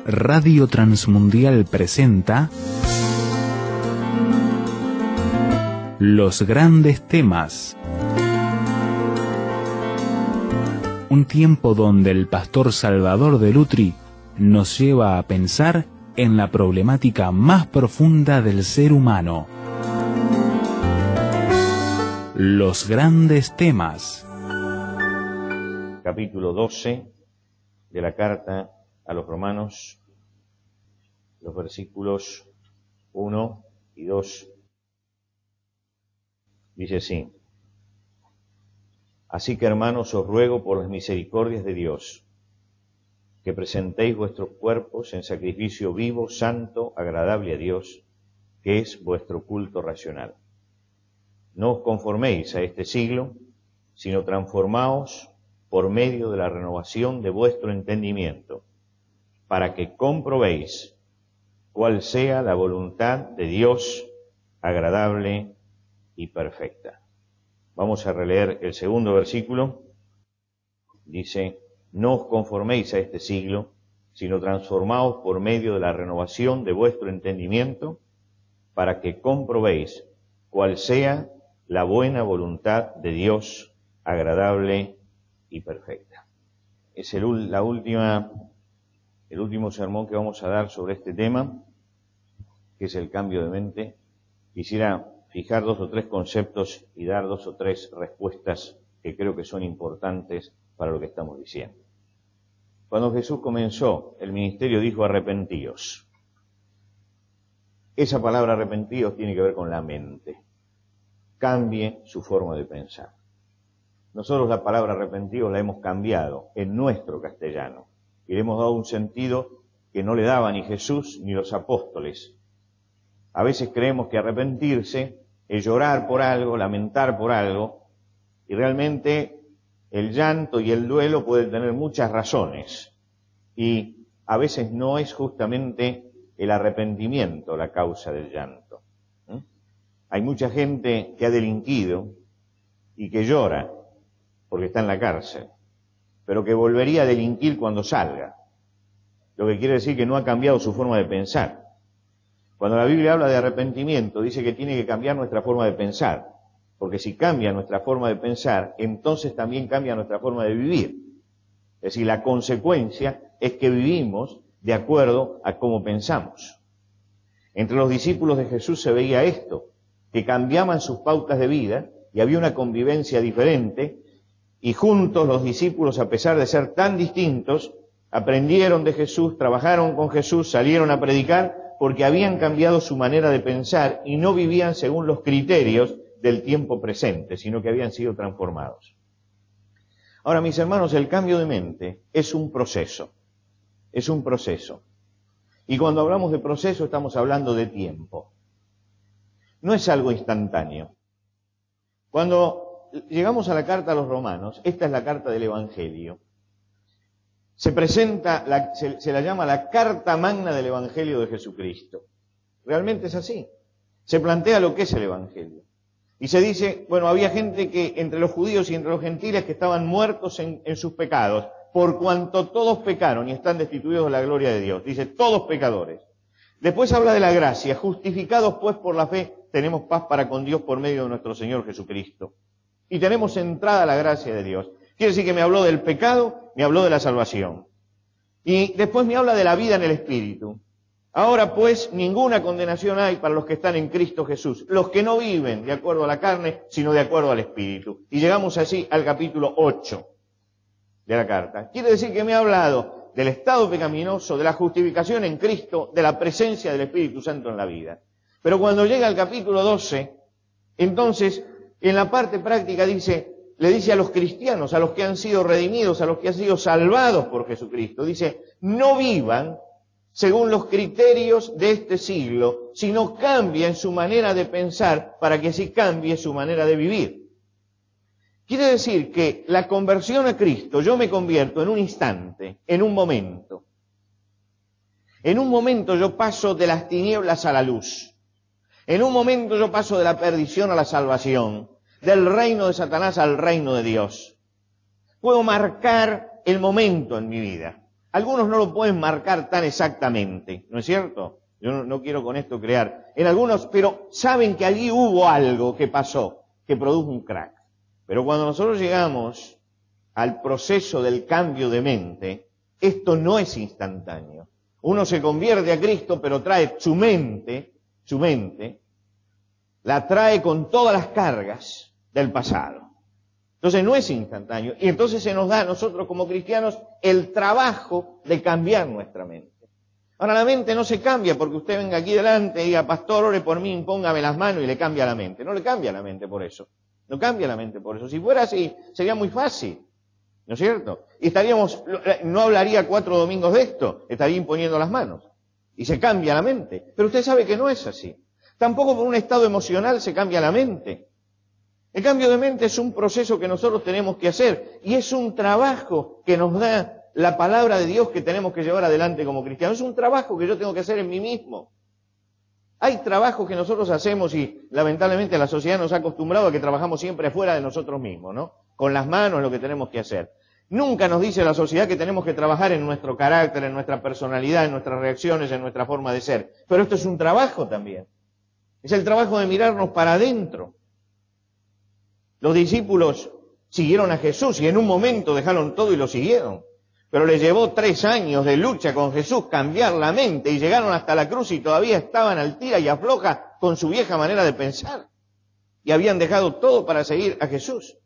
Radio Transmundial presenta Los Grandes Temas. Un tiempo donde el pastor Salvador de Lutri nos lleva a pensar en la problemática más profunda del ser humano. Los Grandes Temas. Capítulo 12 de la carta a los Romanos, los versículos 1 y 2, dice así: Así que, hermanos, os ruego por las misericordias de Dios, que presentéis vuestros cuerpos en sacrificio vivo, santo, agradable a Dios, que es vuestro culto racional. No os conforméis a este siglo, sino transformaos por medio de la renovación de vuestro entendimiento, para que comprobéis cuál sea la voluntad de Dios, agradable y perfecta. Vamos a releer el segundo versículo. Dice: No os conforméis a este siglo, sino transformaos por medio de la renovación de vuestro entendimiento, para que comprobéis cuál sea la buena voluntad de Dios, agradable y perfecta. Es el último sermón que vamos a dar sobre este tema, que es el cambio de mente. Quisiera fijar 2 o 3 conceptos y dar 2 o 3 respuestas que creo que son importantes para lo que estamos diciendo. Cuando Jesús comenzó el ministerio dijo: arrepentíos. Esa palabra arrepentíos tiene que ver con la mente. Cambie su forma de pensar. Nosotros la palabra arrepentíos la hemos cambiado en nuestro castellano y le hemos dado un sentido que no le daba ni Jesús ni los apóstoles. A veces creemos que arrepentirse es llorar por algo, lamentar por algo, y realmente el llanto y el duelo pueden tener muchas razones, y a veces no es justamente el arrepentimiento la causa del llanto. Hay mucha gente que ha delinquido y que llora porque está en la cárcel, pero que volvería a delinquir cuando salga, lo que quiere decir que no ha cambiado su forma de pensar. Cuando la Biblia habla de arrepentimiento, dice que tiene que cambiar nuestra forma de pensar, porque si cambia nuestra forma de pensar, entonces también cambia nuestra forma de vivir. Es decir, la consecuencia es que vivimos de acuerdo a cómo pensamos. Entre los discípulos de Jesús se veía esto, que cambiaban sus pautas de vida y había una convivencia diferente, y juntos los discípulos, a pesar de ser tan distintos, aprendieron de Jesús, trabajaron con Jesús, salieron a predicar, porque habían cambiado su manera de pensar y no vivían según los criterios del tiempo presente, sino que habían sido transformados. Ahora, mis hermanos, el cambio de mente es un proceso. Es un proceso. Y cuando hablamos de proceso estamos hablando de tiempo. No es algo instantáneo. Cuando llegamos a la carta a los Romanos, esta es la carta del Evangelio. Se presenta, se la llama la carta magna del Evangelio de Jesucristo. Realmente es así. Se plantea lo que es el Evangelio. Y se dice, bueno, había gente que entre los judíos y entre los gentiles que estaban muertos en sus pecados, por cuanto todos pecaron y están destituidos de la gloria de Dios. Dice, todos pecadores. Después habla de la gracia. Justificados pues por la fe, tenemos paz para con Dios por medio de nuestro Señor Jesucristo. Y tenemos entrada a la gracia de Dios. Quiere decir que me habló del pecado, me habló de la salvación. Y después me habla de la vida en el Espíritu. Ahora pues, ninguna condenación hay para los que están en Cristo Jesús, los que no viven de acuerdo a la carne, sino de acuerdo al Espíritu. Y llegamos así al capítulo 8 de la carta. Quiere decir que me ha hablado del estado pecaminoso, de la justificación en Cristo, de la presencia del Espíritu Santo en la vida. Pero cuando llega al capítulo 12, entonces, en la parte práctica le dice a los cristianos, a los que han sido redimidos, a los que han sido salvados por Jesucristo, dice, no vivan según los criterios de este siglo, sino cambien su manera de pensar para que así cambie su manera de vivir. Quiere decir que la conversión a Cristo, yo me convierto en un instante, en un momento. En un momento yo paso de las tinieblas a la luz. En un momento yo paso de la perdición a la salvación, del reino de Satanás al reino de Dios. Puedo marcar el momento en mi vida. Algunos no lo pueden marcar tan exactamente, ¿no es cierto? Yo no quiero con esto crear. En algunos, pero saben que allí hubo algo que pasó, que produjo un crack. Pero cuando nosotros llegamos al proceso del cambio de mente, esto no es instantáneo. Uno se convierte a Cristo, pero trae su mente, la trae con todas las cargas del pasado. Entonces no es instantáneo. Y entonces se nos da a nosotros como cristianos el trabajo de cambiar nuestra mente. Ahora la mente no se cambia porque usted venga aquí delante y diga, pastor, ore por mí, impóngame las manos y le cambia la mente. No le cambia la mente por eso. No cambia la mente por eso. Si fuera así, sería muy fácil. ¿No es cierto? Y no hablaría 4 domingos de esto, estaría imponiendo las manos. Y se cambia la mente. Pero usted sabe que no es así. Tampoco por un estado emocional se cambia la mente. El cambio de mente es un proceso que nosotros tenemos que hacer y es un trabajo que nos da la palabra de Dios que tenemos que llevar adelante como cristianos. Es un trabajo que yo tengo que hacer en mí mismo. Hay trabajos que nosotros hacemos y lamentablemente la sociedad nos ha acostumbrado a que trabajamos siempre fuera de nosotros mismos, ¿no? Con las manos lo que tenemos que hacer. Nunca nos dice la sociedad que tenemos que trabajar en nuestro carácter, en nuestra personalidad, en nuestras reacciones, en nuestra forma de ser. Pero esto es un trabajo también. Es el trabajo de mirarnos para adentro. Los discípulos siguieron a Jesús y en un momento dejaron todo y lo siguieron. Pero les llevó 3 años de lucha con Jesús cambiar la mente y llegaron hasta la cruz y todavía estaban al tira y afloja con su vieja manera de pensar. Y habían dejado todo para seguir a Jesús.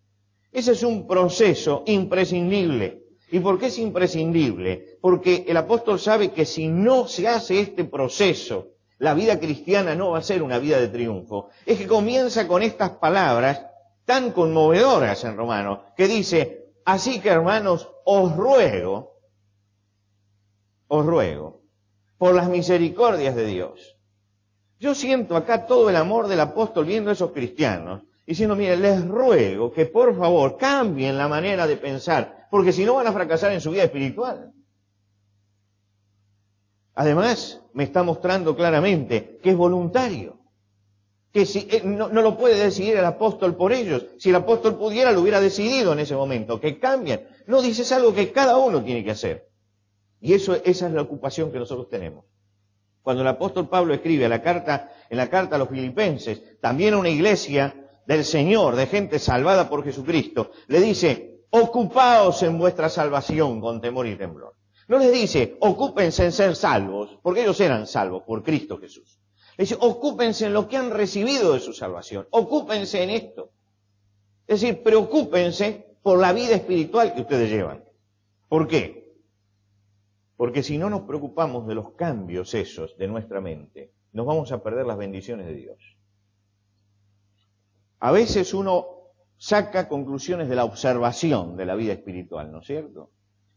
Ese es un proceso imprescindible. ¿Y por qué es imprescindible? Porque el apóstol sabe que si no se hace este proceso, la vida cristiana no va a ser una vida de triunfo. Es que comienza con estas palabras tan conmovedoras en Romanos, que dice, así que hermanos, os ruego, por las misericordias de Dios. Yo siento acá todo el amor del apóstol viendo a esos cristianos, diciendo, mire, les ruego que por favor cambien la manera de pensar, porque si no van a fracasar en su vida espiritual. Además, me está mostrando claramente que es voluntario. Que no lo puede decidir el apóstol por ellos. Si el apóstol pudiera, lo hubiera decidido en ese momento, que cambien. No, dice, es algo que cada uno tiene que hacer. Y esa es la ocupación que nosotros tenemos. Cuando el apóstol Pablo escribe en la carta a los filipenses, también a una iglesia del Señor, de gente salvada por Jesucristo, le dice, ocupaos en vuestra salvación con temor y temblor. No les dice, ocúpense en ser salvos, porque ellos eran salvos por Cristo Jesús. Les dice, ocúpense en lo que han recibido de su salvación. Ocúpense en esto. Es decir, preocúpense por la vida espiritual que ustedes llevan. ¿Por qué? Porque si no nos preocupamos de los cambios esos de nuestra mente, nos vamos a perder las bendiciones de Dios. A veces uno saca conclusiones de la observación de la vida espiritual, ¿no es cierto?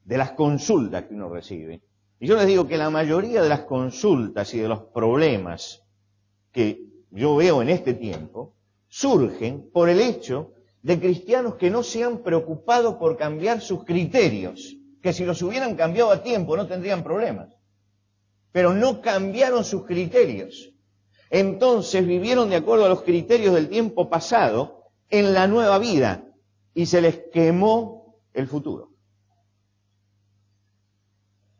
De las consultas que uno recibe. Y yo les digo que la mayoría de las consultas y de los problemas que yo veo en este tiempo surgen por el hecho de cristianos que no se han preocupado por cambiar sus criterios, que si los hubieran cambiado a tiempo no tendrían problemas. Pero no cambiaron sus criterios. Entonces vivieron de acuerdo a los criterios del tiempo pasado en la nueva vida y se les quemó el futuro.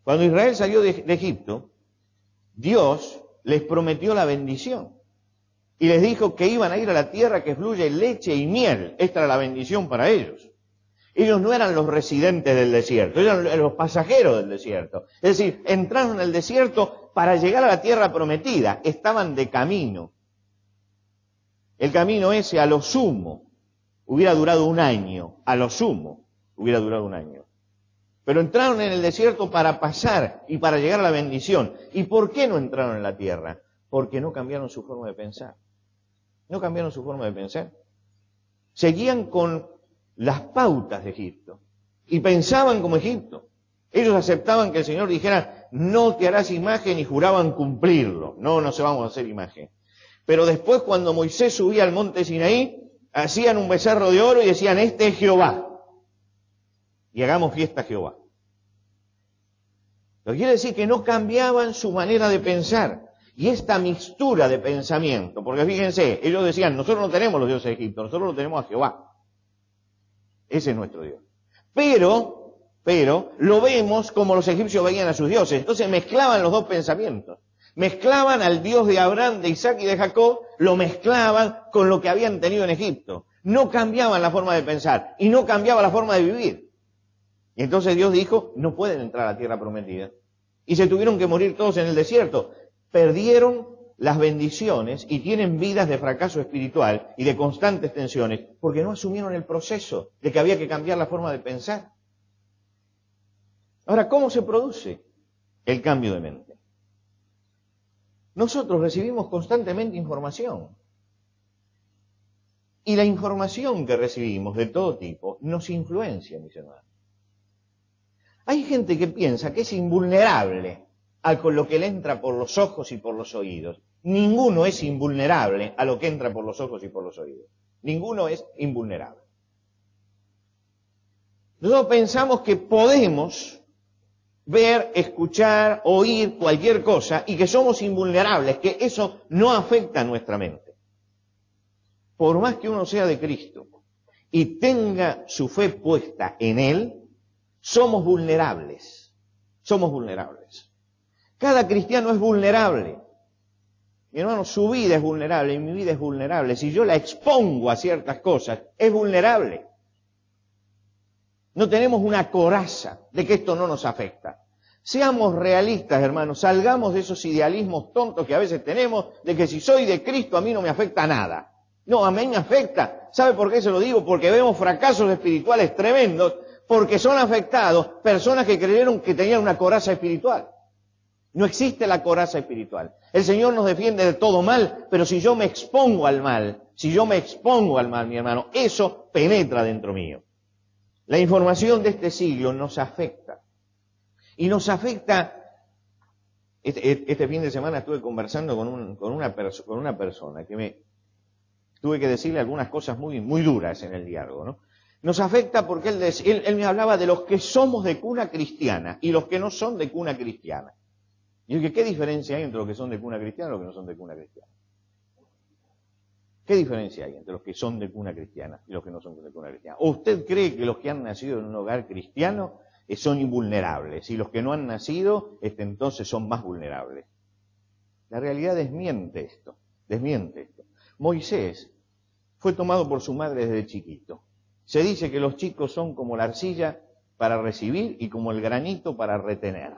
Cuando Israel salió de Egipto, Dios les prometió la bendición y les dijo que iban a ir a la tierra que fluye leche y miel. Esta era la bendición para ellos. Ellos no eran los residentes del desierto, eran los pasajeros del desierto. Es decir, entraron en el desierto para llegar a la tierra prometida, estaban de camino. El camino ese a lo sumo hubiera durado 1 año, a lo sumo hubiera durado 1 año. Pero entraron en el desierto para pasar y para llegar a la bendición. ¿Y por qué no entraron en la tierra? Porque no cambiaron su forma de pensar. No cambiaron su forma de pensar. Seguían con las pautas de Egipto y pensaban como Egipto. Ellos aceptaban que el Señor dijera, no te harás imagen, y juraban cumplirlo. No se vamos a hacer imagen. Pero después, cuando Moisés subía al monte Sinaí, hacían un becerro de oro y decían, este es Jehová. Y hagamos fiesta a Jehová. Lo que quiere decir que no cambiaban su manera de pensar. Y esta mixtura de pensamiento, porque fíjense, ellos decían, nosotros no tenemos los dioses de Egipto, nosotros lo tenemos a Jehová. Ese es nuestro Dios. Pero pero lo vemos como los egipcios veían a sus dioses. Entonces mezclaban los dos pensamientos. Mezclaban al Dios de Abraham, de Isaac y de Jacob, lo mezclaban con lo que habían tenido en Egipto. No cambiaban la forma de pensar y no cambiaba la forma de vivir. Y entonces Dios dijo, no pueden entrar a la tierra prometida. Y se tuvieron que morir todos en el desierto. Perdieron las bendiciones y tienen vidas de fracaso espiritual y de constantes tensiones porque no asumieron el proceso de que había que cambiar la forma de pensar. Ahora, ¿cómo se produce el cambio de mente? Nosotros recibimos constantemente información. Y la información que recibimos de todo tipo nos influencia, mis hermanos. Hay gente que piensa que es invulnerable con lo que le entra por los ojos y por los oídos. Ninguno es invulnerable a lo que entra por los ojos y por los oídos. Ninguno es invulnerable. Nosotros pensamos que podemos ver, escuchar, oír cualquier cosa y que somos invulnerables, que eso no afecta a nuestra mente. Por más que uno sea de Cristo y tenga su fe puesta en Él, somos vulnerables. Somos vulnerables. Cada cristiano es vulnerable. Mi hermano, su vida es vulnerable y mi vida es vulnerable. Si yo la expongo a ciertas cosas, es vulnerable. No tenemos una coraza de que esto no nos afecta. Seamos realistas, hermanos, salgamos de esos idealismos tontos que a veces tenemos, de que si soy de Cristo a mí no me afecta nada. No, a mí me afecta. ¿Sabe por qué se lo digo? Porque vemos fracasos espirituales tremendos, porque son afectados personas que creyeron que tenían una coraza espiritual. No existe la coraza espiritual. El Señor nos defiende de todo mal, pero si yo me expongo al mal, mi hermano, eso penetra dentro mío. La información de este siglo nos afecta. Y nos afecta. Este fin de semana estuve conversando con una persona que tuve que decirle algunas cosas muy, muy duras en el diálogo, ¿no? Nos afecta porque él me hablaba de los que somos de cuna cristiana y los que no son de cuna cristiana. Y yo dije, ¿qué diferencia hay entre los que son de cuna cristiana y los que no son de cuna cristiana? ¿Qué diferencia hay entre los que son de cuna cristiana y los que no son de cuna cristiana? ¿O usted cree que los que han nacido en un hogar cristiano son invulnerables y los que no han nacido entonces son más vulnerables? La realidad desmiente esto. Moisés fue tomado por su madre desde chiquito. Se dice que los chicos son como la arcilla para recibir y como el granito para retener,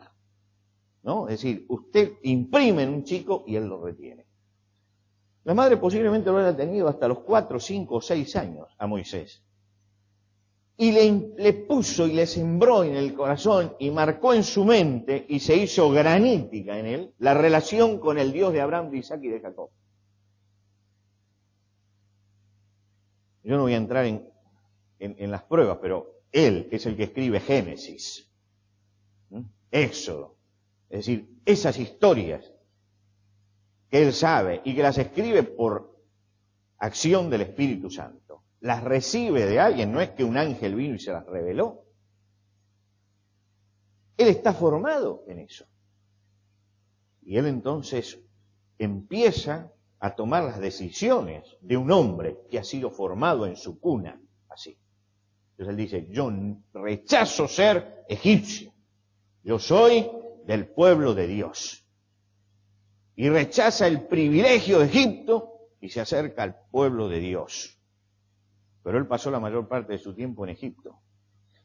¿no? Es decir, usted imprime en un chico y él lo retiene. La madre posiblemente lo haya tenido hasta los 4, 5 o 6 años a Moisés. Y le puso y le sembró en el corazón y marcó en su mente y se hizo granítica en él la relación con el Dios de Abraham, de Isaac y de Jacob. Yo no voy a entrar en las pruebas, pero él es el que escribe Génesis, Éxodo. Es decir, esas historias que él sabe y que las escribe por acción del Espíritu Santo, las recibe de alguien, no es que un ángel vino y se las reveló. Él está formado en eso. Y él entonces empieza a tomar las decisiones de un hombre que ha sido formado en su cuna, así. Entonces él dice, yo rechazo ser egipcio, yo soy del pueblo de Dios. Y rechaza el privilegio de Egipto y se acerca al pueblo de Dios. Pero él pasó la mayor parte de su tiempo en Egipto.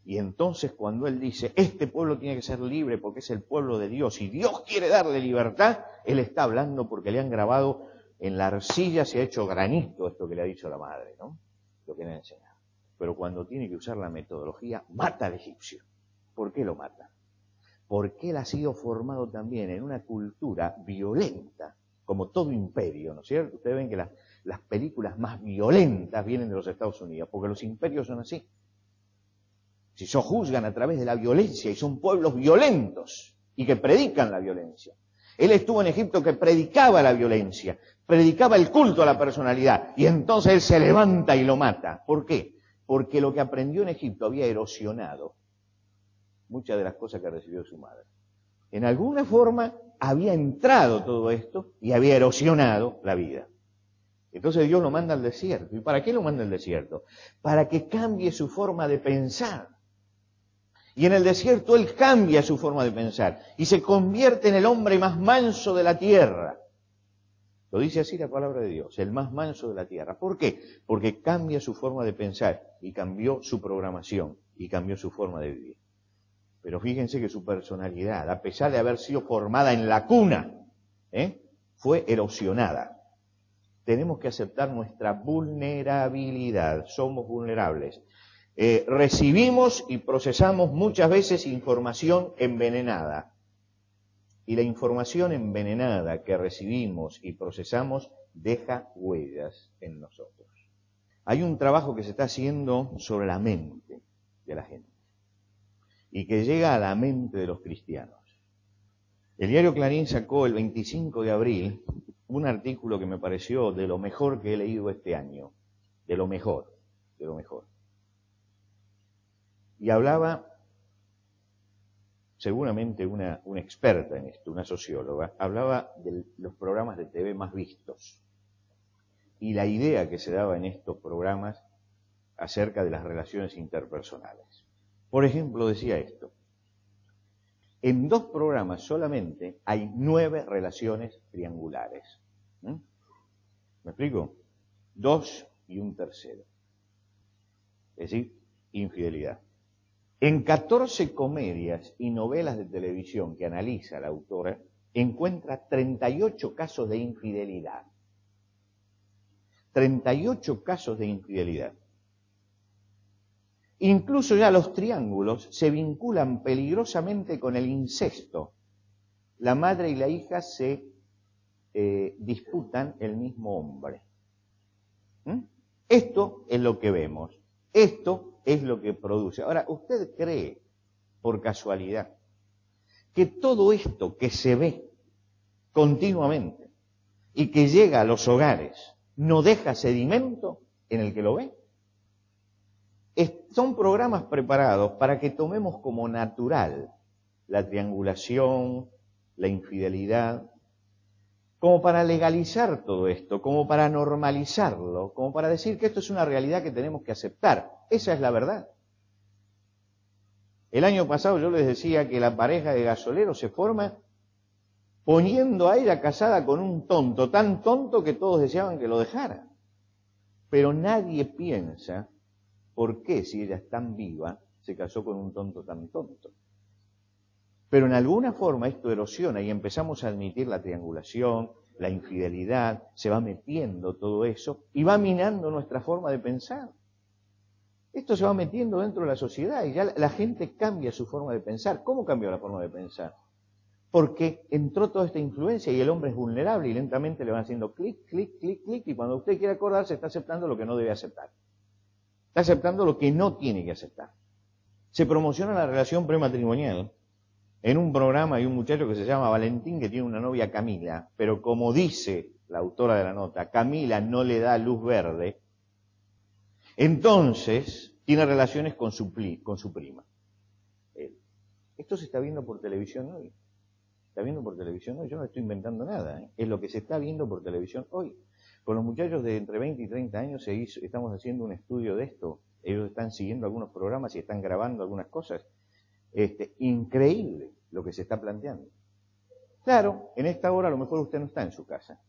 Y entonces cuando él dice, este pueblo tiene que ser libre porque es el pueblo de Dios y Dios quiere darle libertad, él está hablando porque le han grabado en la arcilla, se ha hecho granito, esto que le ha dicho la madre, ¿no? Lo que le ha enseñado. Pero cuando tiene que usar la metodología, mata al egipcio. ¿Por qué lo mata? Porque él ha sido formado también en una cultura violenta, como todo imperio, ¿no es cierto? Ustedes ven que las películas más violentas vienen de los Estados Unidos, porque los imperios son así. Si sojuzgan a través de la violencia y son pueblos violentos y que predican la violencia. Él estuvo en Egipto que predicaba la violencia, predicaba el culto a la personalidad y entonces él se levanta y lo mata. ¿Por qué? Porque lo que aprendió en Egipto había erosionado muchas de las cosas que recibió de su madre. En alguna forma había entrado todo esto y había erosionado la vida. Entonces Dios lo manda al desierto. ¿Y para qué lo manda al desierto? Para que cambie su forma de pensar Y en el desierto él cambia su forma de pensar y se convierte en el hombre más manso de la tierra. Lo dice así la palabra de Dios, el más manso de la tierra. ¿Por qué? Porque cambia su forma de pensar y cambió su programación y cambió su forma de vivir. Pero fíjense que su personalidad, a pesar de haber sido formada en la cuna, fue erosionada. Tenemos que aceptar nuestra vulnerabilidad, somos vulnerables. Recibimos y procesamos muchas veces información envenenada. Y la información envenenada que recibimos y procesamos deja huellas en nosotros. Hay un trabajo que se está haciendo sobre la mente de la gente y que llega a la mente de los cristianos. El diario Clarín sacó el 25 de abril un artículo que me pareció de lo mejor que he leído este año, de lo mejor. Y hablaba, seguramente una experta en esto, una socióloga, hablaba de los programas de TV más vistos y la idea que se daba en estos programas acerca de las relaciones interpersonales. Por ejemplo, decía esto: en 2 programas solamente hay 9 relaciones triangulares. ¿Me explico? 2 y un tercero. Es decir, infidelidad. En 14 comedias y novelas de televisión que analiza la autora, encuentra 38 casos de infidelidad. 38 casos de infidelidad. Incluso ya los triángulos se vinculan peligrosamente con el incesto. La madre y la hija se disputan el mismo hombre. Esto es lo que vemos. Esto es lo que produce. Ahora, ¿usted cree, por casualidad, que todo esto que se ve continuamente y que llega a los hogares no deja sedimento en el que lo ve? Son programas preparados para que tomemos como natural la triangulación, la infidelidad, como para legalizar todo esto, como para normalizarlo, como para decir que esto es una realidad que tenemos que aceptar. Esa es la verdad. El año pasado yo les decía que la pareja de gasoleros se forma poniendo a ella casada con un tonto, tan tonto que todos deseaban que lo dejara. Pero nadie piensa por qué, si ella es tan viva, se casó con un tonto tan tonto. Pero en alguna forma esto erosiona y empezamos a admitir la triangulación, la infidelidad, se va metiendo todo eso y va minando nuestra forma de pensar. Esto se va metiendo dentro de la sociedad y ya la gente cambia su forma de pensar. ¿Cómo cambió la forma de pensar? Porque entró toda esta influencia y el hombre es vulnerable y lentamente le van haciendo clic, clic, clic, clic, y cuando usted quiere acordarse está aceptando lo que no debe aceptar. Está aceptando lo que no tiene que aceptar. Se promociona la relación prematrimonial. En un programa hay un muchacho que se llama Valentín que tiene una novia Camila, pero como dice la autora de la nota, Camila no le da luz verde, entonces tiene relaciones con su prima. Esto se está viendo por televisión hoy. Está viendo por televisión hoy, yo no estoy inventando nada, es lo que se está viendo por televisión hoy. Con los muchachos de entre 20 y 30 años estamos haciendo un estudio de esto, ellos están siguiendo algunos programas y están grabando algunas cosas. Increíble lo que se está planteando. Claro, en esta hora a lo mejor usted no está en su casa,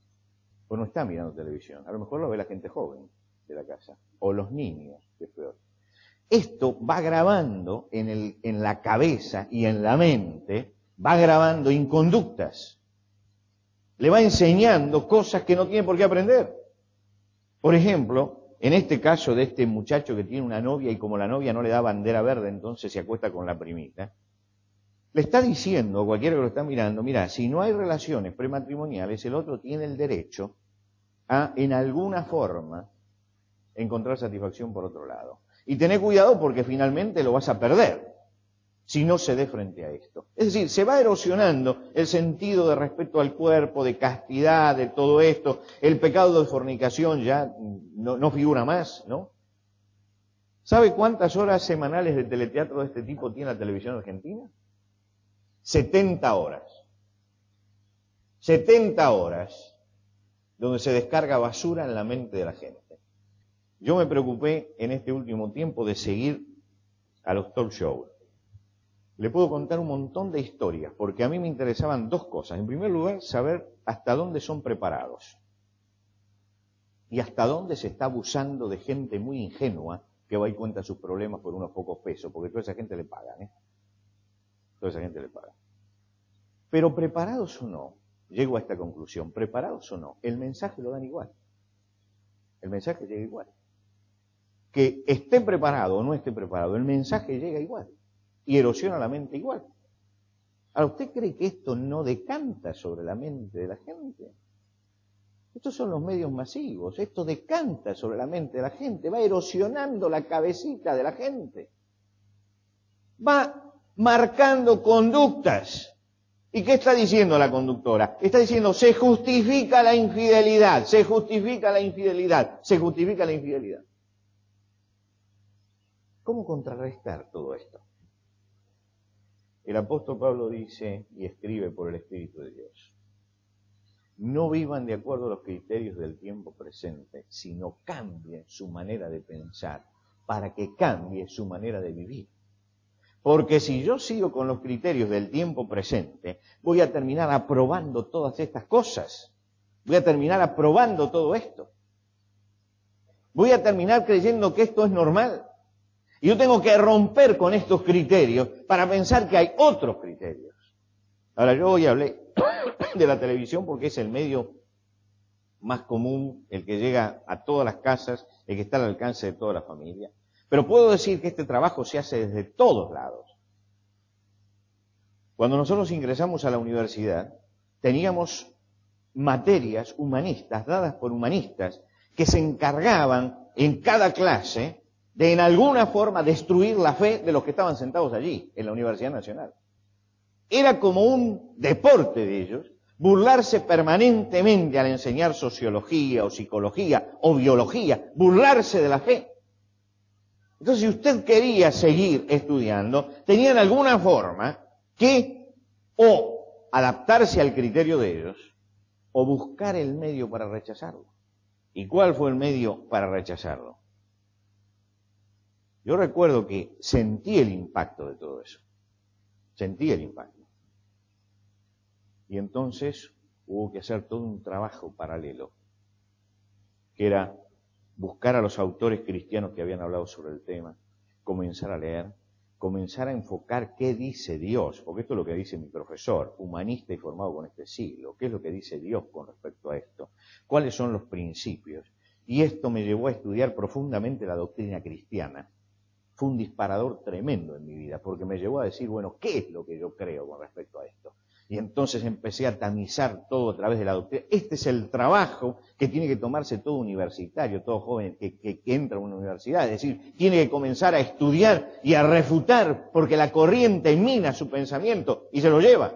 o no está mirando televisión, a lo mejor lo ve la gente joven de la casa, o los niños, que es peor. Esto va grabando en la cabeza y en la mente, va grabando inconductas, le va enseñando cosas que no tiene por qué aprender. Por ejemplo, en este caso de este muchacho que tiene una novia y como la novia no le da bandera verde, entonces se acuesta con la primita, le está diciendo a cualquiera que lo está mirando, mira, si no hay relaciones prematrimoniales, el otro tiene el derecho a, en alguna forma, encontrar satisfacción por otro lado. Y tené cuidado porque finalmente lo vas a perder si no se dé frente a esto. Es decir, se va erosionando el sentido de respeto al cuerpo, de castidad, de todo esto. El pecado de fornicación ya no figura más, ¿no? ¿Sabe cuántas horas semanales de teleteatro de este tipo tiene la televisión argentina? 70 horas. 70 horas donde se descarga basura en la mente de la gente. Yo me preocupé en este último tiempo de seguir a los talk shows. Le puedo contar un montón de historias, porque a mí me interesaban dos cosas. En primer lugar, saber hasta dónde son preparados y hasta dónde se está abusando de gente muy ingenua que va y cuenta sus problemas por unos pocos pesos, porque toda esa gente le pagan, ¿eh? Toda esa gente le paga. Pero preparados o no, llego a esta conclusión, preparados o no, el mensaje lo dan igual. El mensaje llega igual. Que esté preparado o no esté preparado, el mensaje llega igual. Y erosiona la mente igual. Ahora, ¿usted cree que esto no decanta sobre la mente de la gente? Estos son los medios masivos, esto decanta sobre la mente de la gente, va erosionando la cabecita de la gente. Va marcando conductas. ¿Y qué está diciendo la conductora? Está diciendo, se justifica la infidelidad, se justifica la infidelidad, se justifica la infidelidad. ¿Cómo contrarrestar todo esto? El apóstol Pablo dice y escribe por el Espíritu de Dios: no vivan de acuerdo a los criterios del tiempo presente, sino cambien su manera de pensar para que cambie su manera de vivir. Porque si yo sigo con los criterios del tiempo presente, voy a terminar aprobando todas estas cosas. Voy a terminar aprobando todo esto. Voy a terminar creyendo que esto es normal. Y yo tengo que romper con estos criterios para pensar que hay otros criterios. Ahora, yo hoy hablé de la televisión porque es el medio más común, el que llega a todas las casas, el que está al alcance de toda la familia. Pero puedo decir que este trabajo se hace desde todos lados. Cuando nosotros ingresamos a la universidad, teníamos materias humanistas, dadas por humanistas, que se encargaban en cada clase de en alguna forma destruir la fe de los que estaban sentados allí, en la Universidad Nacional. Era como un deporte de ellos, burlarse permanentemente al enseñar sociología o psicología o biología, burlarse de la fe. Entonces, si usted quería seguir estudiando, tenían alguna forma que o adaptarse al criterio de ellos o buscar el medio para rechazarlo. ¿Y cuál fue el medio para rechazarlo? Yo recuerdo que sentí el impacto de todo eso. Sentí el impacto. Y entonces hubo que hacer todo un trabajo paralelo, que era buscar a los autores cristianos que habían hablado sobre el tema, comenzar a leer, comenzar a enfocar qué dice Dios, porque esto es lo que dice mi profesor, humanista y formado con este siglo, qué es lo que dice Dios con respecto a esto, cuáles son los principios. Y esto me llevó a estudiar profundamente la doctrina cristiana. Fue un disparador tremendo en mi vida, porque me llevó a decir, bueno, ¿qué es lo que yo creo con respecto a esto? Y entonces empecé a tamizar todo a través de la doctrina. Este es el trabajo que tiene que tomarse todo universitario, todo joven que entra a una universidad. Es decir, tiene que comenzar a estudiar y a refutar, porque la corriente mina su pensamiento y se lo lleva.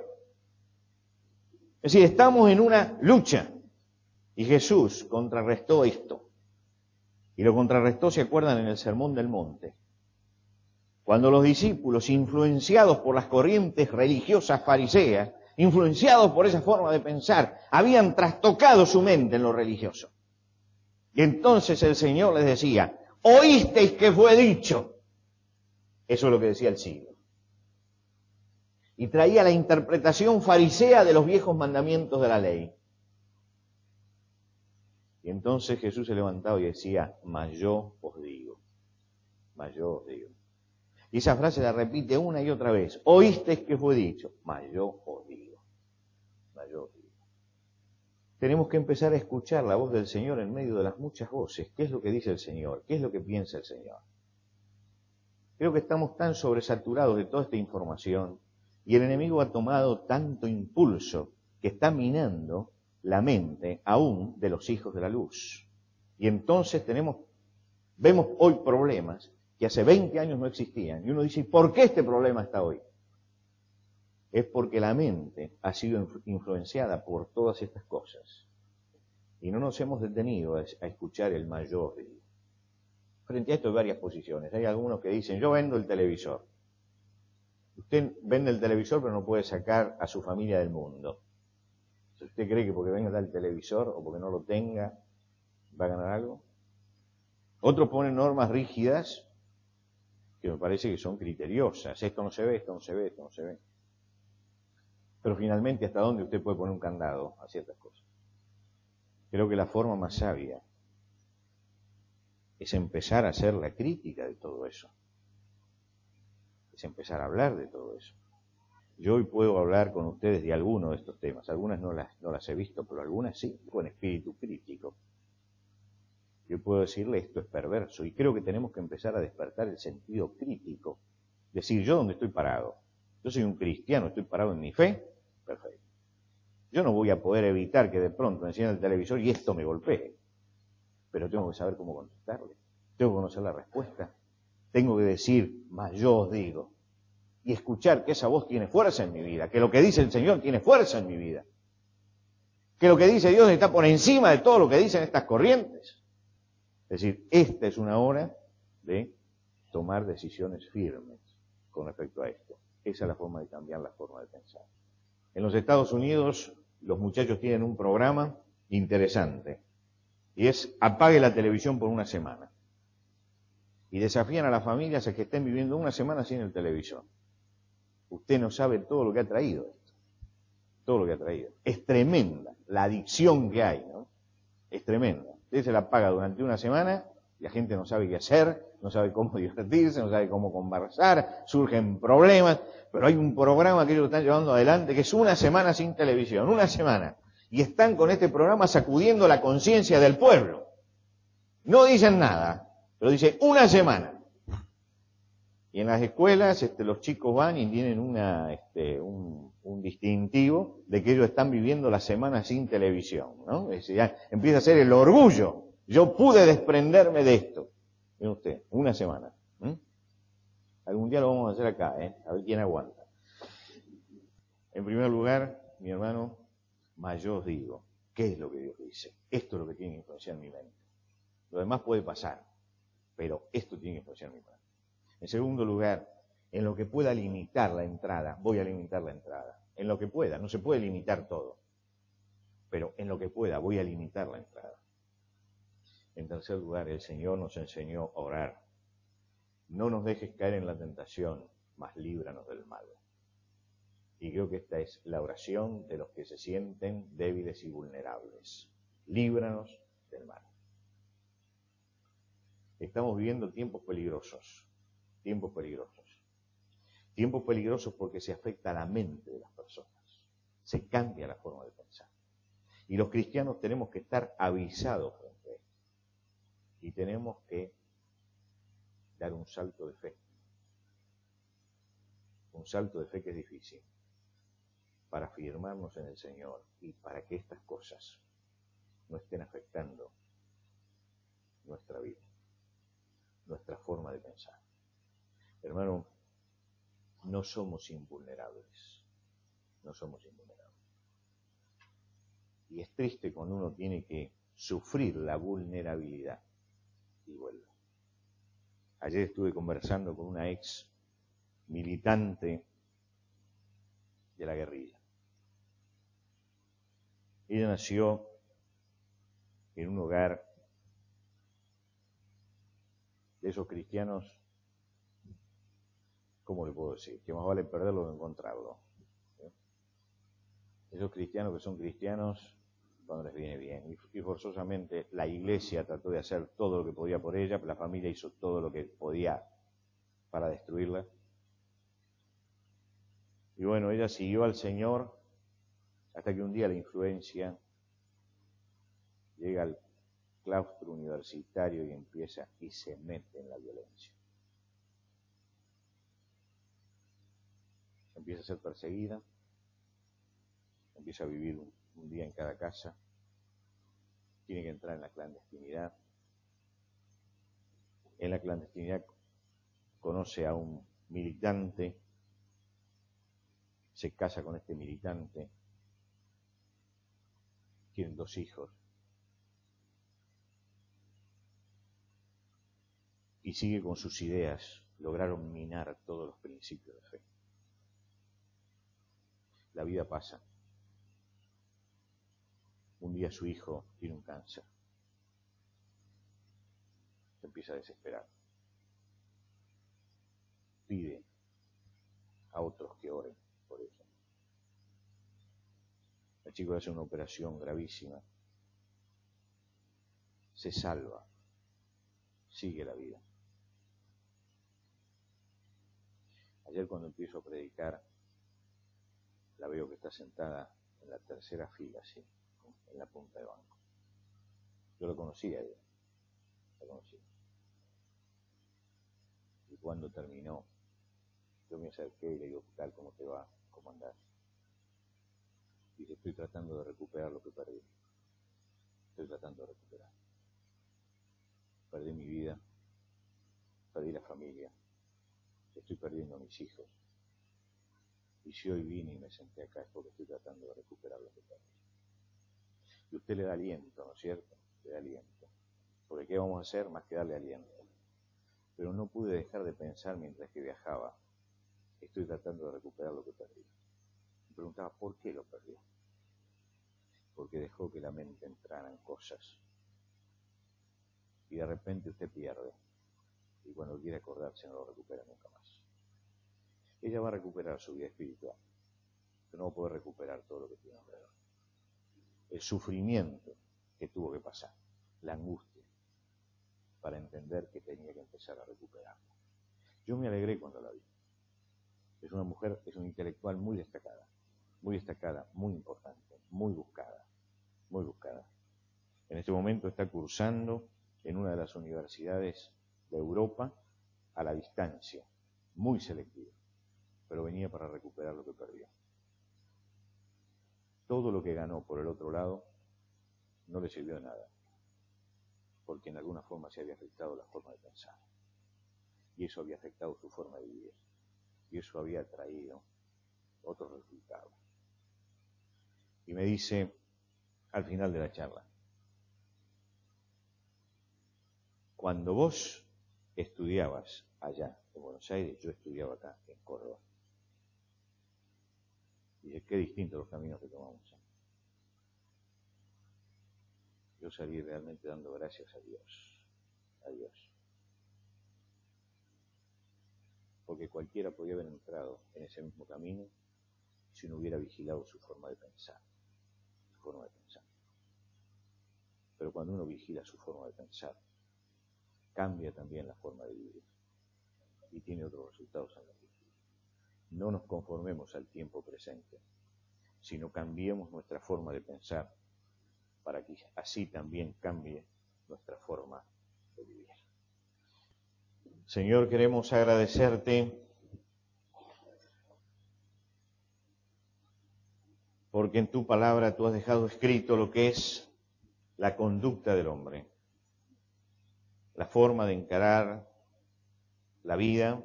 Es decir, estamos en una lucha. Y Jesús contrarrestó esto. Y lo contrarrestó, ¿se acuerdan?, en el Sermón del Monte. Cuando los discípulos, influenciados por las corrientes religiosas fariseas, influenciados por esa forma de pensar, habían trastocado su mente en lo religioso. Y entonces el Señor les decía, oísteis que fue dicho. Eso es lo que decía el siglo. Y traía la interpretación farisea de los viejos mandamientos de la ley. Y entonces Jesús se levantaba y decía, mas yo os digo, mas yo os digo. Y esa frase la repite una y otra vez. Oísteis que fue dicho, mas yo os digo, mas yo os digo. Tenemos que empezar a escuchar la voz del Señor en medio de las muchas voces. ¿Qué es lo que dice el Señor? ¿Qué es lo que piensa el Señor? Creo que estamos tan sobresaturados de toda esta información y el enemigo ha tomado tanto impulso que está minando la mente aún de los hijos de la luz. Y entonces vemos hoy problemas que hace 20 años no existían. Y uno dice, ¿por qué este problema está hoy? Es porque la mente ha sido influenciada por todas estas cosas. Y no nos hemos detenido a escuchar el mayor. Frente a esto hay varias posiciones. Hay algunos que dicen, yo vendo el televisor. Usted vende el televisor pero no puede sacar a su familia del mundo. Si usted cree que porque venga el televisor o porque no lo tenga va a ganar algo. Otros ponen normas rígidas que me parece que son criteriosas. Esto no se ve, esto no se ve, esto no se ve. Pero finalmente, ¿hasta dónde usted puede poner un candado a ciertas cosas? Creo que la forma más sabia es empezar a hacer la crítica de todo eso. Es empezar a hablar de todo eso. Yo hoy puedo hablar con ustedes de algunos de estos temas. Algunas no las he visto, pero algunas sí, con espíritu crítico. Yo puedo decirle esto es perverso y creo que tenemos que empezar a despertar el sentido crítico. Decir, ¿yo dónde estoy parado? Yo soy un cristiano, estoy parado en mi fe. Perfecto. Yo no voy a poder evitar que de pronto me encienda el televisor y esto me golpee. Pero tengo que saber cómo contestarle. Tengo que conocer la respuesta. Tengo que decir, más yo os digo. Y escuchar que esa voz tiene fuerza en mi vida. Que lo que dice el Señor tiene fuerza en mi vida. Que lo que dice Dios está por encima de todo lo que dicen estas corrientes. Es decir, esta es una hora de tomar decisiones firmes con respecto a esto. Esa es la forma de cambiar la forma de pensar. En los Estados Unidos, los muchachos tienen un programa interesante. Y es apague la televisión por una semana. Y desafían a las familias a que estén viviendo una semana sin el televisor. Usted no sabe todo lo que ha traído esto. Todo lo que ha traído. Es tremenda la adicción que hay, ¿no? Es tremenda. Usted se la apaga durante una semana y la gente no sabe qué hacer, no sabe cómo divertirse, no sabe cómo conversar, surgen problemas. Pero hay un programa que ellos están llevando adelante que es una semana sin televisión, una semana. Y están con este programa sacudiendo la conciencia del pueblo. No dicen nada, pero dicen una semana. Y en las escuelas los chicos van y tienen un distintivo de que ellos están viviendo la semana sin televisión, ¿no? Es decir, ya empieza a ser el orgullo. Yo pude desprenderme de esto. Miren usted, una semana. Algún día lo vamos a hacer acá, a ver quién aguanta. En primer lugar, mi hermano, más yo os digo, ¿qué es lo que Dios dice? Esto es lo que tiene que influenciar mi mente. Lo demás puede pasar, pero esto tiene que influenciar mi mente. En segundo lugar, en lo que pueda limitar la entrada, voy a limitar la entrada. En lo que pueda, no se puede limitar todo, pero en lo que pueda, voy a limitar la entrada. En tercer lugar, el Señor nos enseñó a orar. No nos dejes caer en la tentación, mas líbranos del mal. Y creo que esta es la oración de los que se sienten débiles y vulnerables. Líbranos del mal. Estamos viviendo tiempos peligrosos. Tiempos peligrosos. Tiempos peligrosos porque se afecta a la mente de las personas. Se cambia la forma de pensar. Y los cristianos tenemos que estar avisados frente a esto. Y tenemos que dar un salto de fe. Un salto de fe que es difícil. Para afirmarnos en el Señor y para que estas cosas no estén afectando nuestra vida, nuestra forma de pensar. Hermano, no somos invulnerables. No somos invulnerables. Y es triste cuando uno tiene que sufrir la vulnerabilidad y vuelve. Ayer estuve conversando con una ex militante de la guerrilla. Ella nació en un hogar de esos cristianos, ¿cómo le puedo decir? Que más vale perderlo que encontrarlo. Esos cristianos que son cristianos cuando les viene bien. Y forzosamente la iglesia trató de hacer todo lo que podía por ella, la familia hizo todo lo que podía para destruirla. Y bueno, ella siguió al Señor hasta que un día la influencia llega al claustro universitario y empieza y se mete en la violencia. Empieza a ser perseguida, empieza a vivir un día en cada casa, tiene que entrar en la clandestinidad. En la clandestinidad conoce a un militante, se casa con este militante, tienen 2 hijos y sigue con sus ideas. Lograron minar todos los principios de fe. La vida pasa. Un día su hijo tiene un cáncer. Se empieza a desesperar. pide a otros que oren por ella. El chico hace una operación gravísima, se salva, sigue la vida. Ayer cuando empiezo a predicar, la veo que está sentada en la tercera fila, así, en la punta de banco. Yo la conocía a ella, la conocía. Y cuando terminó, yo me acerqué y le digo, ¿qué tal? ¿Cómo te va? ¿Cómo andás? Dice, estoy tratando de recuperar lo que perdí. Estoy tratando de recuperar. Perdí mi vida, perdí la familia, estoy perdiendo a mis hijos. Y si hoy vine y me senté acá es porque estoy tratando de recuperar lo que perdí. Y usted le da aliento, ¿no es cierto? Le da aliento. Porque ¿qué vamos a hacer más que darle aliento? Pero no pude dejar de pensar mientras que viajaba, estoy tratando de recuperar lo que perdí. Me preguntaba, ¿por qué lo perdió? Porque dejó que la mente entrara en cosas. Y de repente usted pierde. Y cuando quiere acordarse no lo recupera nunca más. Ella va a recuperar su vida espiritual, pero no va a poder recuperar todo lo que tiene alrededor. El sufrimiento que tuvo que pasar, la angustia, para entender que tenía que empezar a recuperarlo. Yo me alegré cuando la vi. Es una mujer, es una intelectual muy destacada, muy importante, muy buscada, muy buscada. En este momento está cursando en una de las universidades de Europa a la distancia, muy selectiva, pero venía para recuperar lo que perdió. Todo lo que ganó por el otro lado no le sirvió de nada, porque en alguna forma se había afectado la forma de pensar, y eso había afectado su forma de vivir, y eso había traído otros resultados. Y me dice, al final de la charla, cuando vos estudiabas allá en Buenos Aires, yo estudiaba acá en Córdoba. Y qué distintos los caminos que tomamos. Yo salí realmente dando gracias a Dios. A Dios. Porque cualquiera podía haber entrado en ese mismo camino si no hubiera vigilado su forma de pensar. Su forma de pensar. Pero cuando uno vigila su forma de pensar, cambia también la forma de vivir. Y tiene otros resultados en la vida. No nos conformemos al tiempo presente, sino cambiemos nuestra forma de pensar para que así también cambie nuestra forma de vivir. Señor, queremos agradecerte porque en tu palabra tú has dejado escrito lo que es la conducta del hombre, la forma de encarar la vida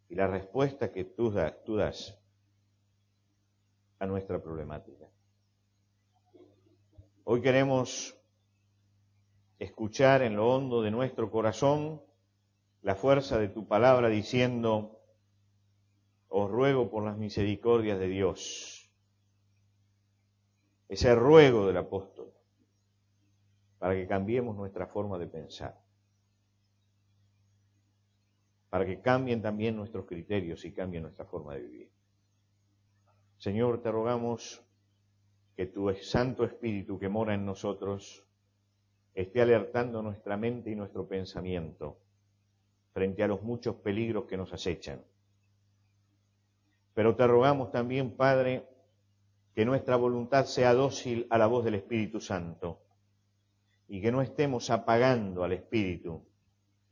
y la respuesta que tú das a nuestra problemática. Hoy queremos escuchar en lo hondo de nuestro corazón la fuerza de tu palabra diciendo, os ruego por las misericordias de Dios. Ese ruego del apóstol, para que cambiemos nuestra forma de pensar, para que cambien también nuestros criterios y cambien nuestra forma de vivir. Señor, te rogamos que tu Santo Espíritu que mora en nosotros esté alertando nuestra mente y nuestro pensamiento frente a los muchos peligros que nos acechan. Pero te rogamos también, Padre, que nuestra voluntad sea dócil a la voz del Espíritu Santo y que no estemos apagando al Espíritu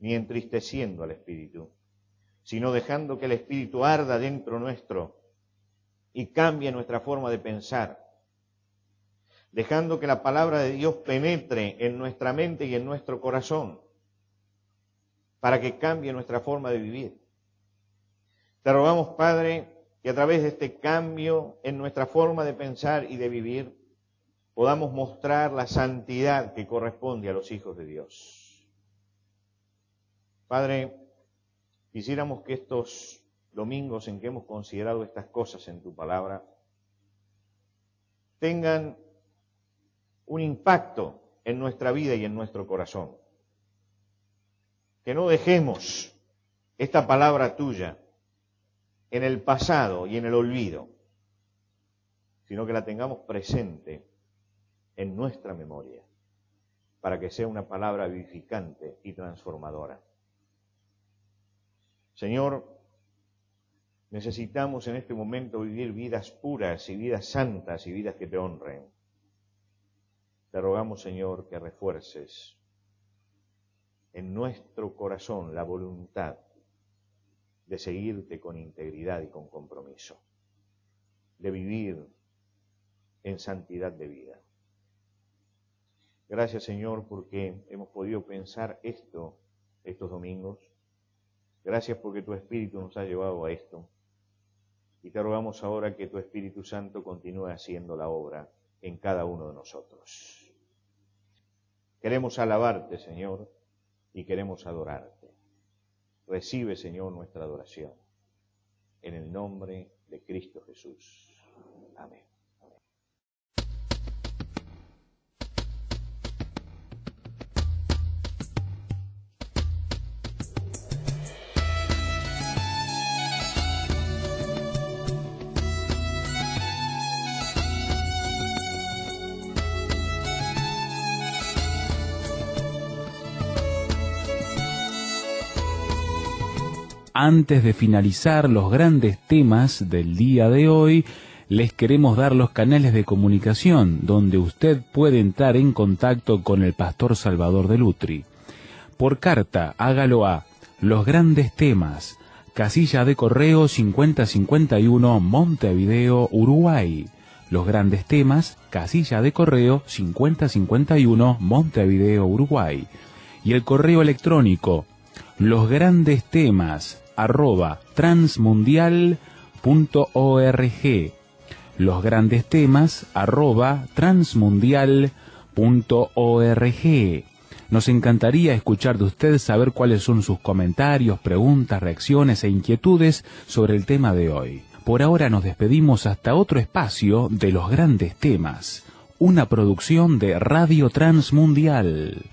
ni entristeciendo al Espíritu, sino dejando que el Espíritu arda dentro nuestro y cambie nuestra forma de pensar, dejando que la palabra de Dios penetre en nuestra mente y en nuestro corazón, para que cambie nuestra forma de vivir. Te rogamos, Padre, que a través de este cambio en nuestra forma de pensar y de vivir, podamos mostrar la santidad que corresponde a los hijos de Dios. Padre, quisiéramos que estos domingos en que hemos considerado estas cosas en tu palabra tengan un impacto en nuestra vida y en nuestro corazón. Que no dejemos esta palabra tuya en el pasado y en el olvido, sino que la tengamos presente en nuestra memoria, para que sea una palabra vivificante y transformadora. Señor, necesitamos en este momento vivir vidas puras y vidas santas y vidas que te honren. Te rogamos, Señor, que refuerces en nuestro corazón la voluntad de seguirte con integridad y con compromiso, de vivir en santidad de vida. Gracias, Señor, porque hemos podido pensar estos domingos. Gracias porque tu Espíritu nos ha llevado a esto. Y te rogamos ahora que tu Espíritu Santo continúe haciendo la obra en cada uno de nosotros. Queremos alabarte, Señor, y queremos adorarte. Recibe, Señor, nuestra adoración. En el nombre de Cristo Jesús. Amén. Antes de finalizar los grandes temas del día de hoy, les queremos dar los canales de comunicación donde usted puede entrar en contacto con el pastor Salvador de Lutri. Por carta, hágalo a Los Grandes Temas, casilla de correo 5051, Montevideo, Uruguay. Los Grandes Temas, casilla de correo 5051, Montevideo, Uruguay. Y el correo electrónico losgrandestemas@transmundial.org. losgrandestemas@transmundial.org. Nos encantaría escuchar de usted, saber cuáles son sus comentarios, preguntas, reacciones e inquietudes sobre el tema de hoy. Por ahora nos despedimos hasta otro espacio de Los Grandes Temas, una producción de Radio Transmundial.